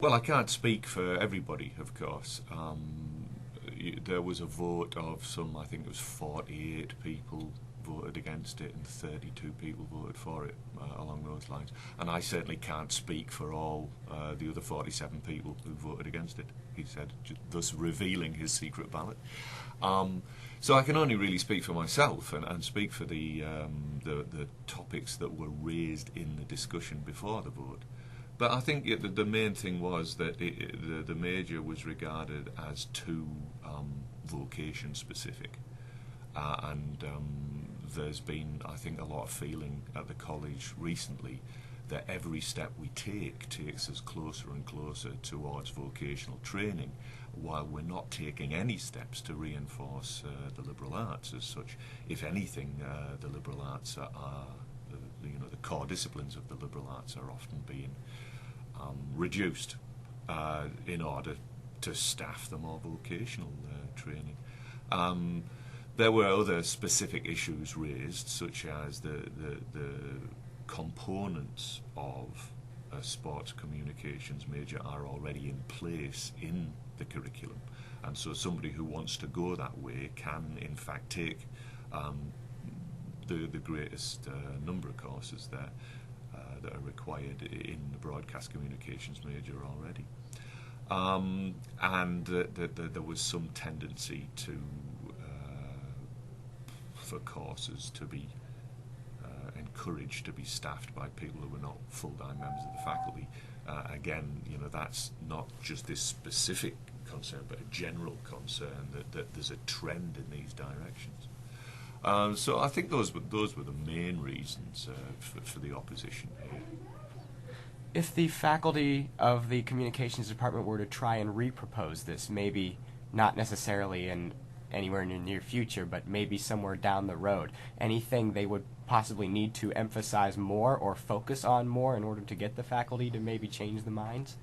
Well, I can't speak for everybody, of course. There was a vote of some, I think it was 48 people voted against it and 32 people voted for it, along those lines. And I certainly can't speak for all the other 47 people who voted against it, he said, thus revealing his secret ballot. So I can only really speak for myself and speak for the topics that were raised in the discussion before the vote. But I think the main thing was that the major was regarded as too vocation specific. And there's been, I think, a lot of feeling at the college recently that every step we take takes us closer and closer towards vocational training, while we're not taking any steps to reinforce the liberal arts as such. If anything, the liberal arts are the core disciplines of the liberal arts are often being reduced in order to staff the more vocational training. There were other specific issues raised, such as the components of a sports communications major are already in place in the curriculum, and so somebody who wants to go that way can in fact take the greatest number of courses there that are required in the broadcast communications major already. And there was some tendency to for courses to be encouraged to be staffed by people who were not full-time members of the faculty. Again, that's not just this specific concern, but a general concern that there's a trend in these directions. So I think those were the main reasons for the opposition here. If the faculty of the communications department were to try and repropose this, maybe not necessarily anywhere in the near future, but maybe somewhere down the road, anything they would possibly need to emphasize more or focus on more in order to get the faculty to maybe change the minds?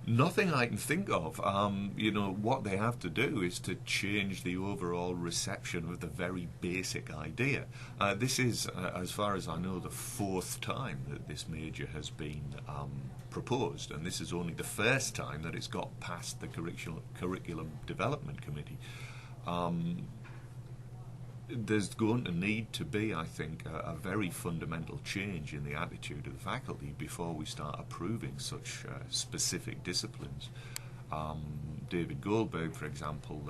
Nothing I can think of. What they have to do is to change the overall reception of the very basic idea. This is, as far as I know, the fourth time that this major has been proposed, and this is only the first time that it's got past the Curriculum Development Committee. There's going to need to be, I think, a very fundamental change in the attitude of the faculty before we start approving such specific disciplines. David Goldberg, for example,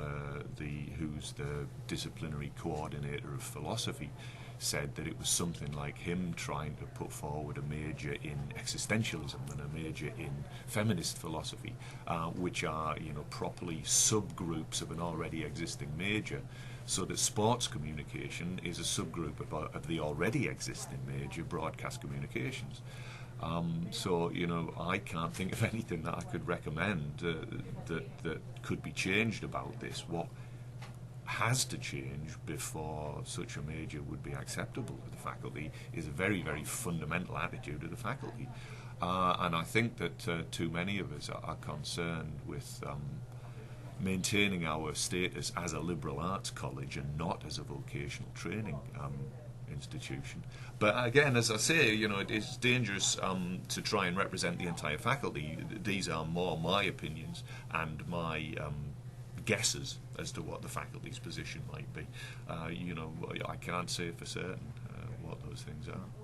who's the disciplinary coordinator of philosophy, said that it was something like him trying to put forward a major in existentialism and a major in feminist philosophy, which are properly subgroups of an already existing major, so that sports communication is a subgroup of the already existing major, broadcast communications. So I can't think of anything that I could recommend that could be changed about this. What has to change before such a major would be acceptable to the faculty is a very, very fundamental attitude of the faculty. And I think that too many of us are concerned with maintaining our status as a liberal arts college and not as a vocational training institution. But again, as I say, it is dangerous to try and represent the entire faculty. These are more my opinions and my guesses as to what the faculty's position might be. I can't say for certain what those things are.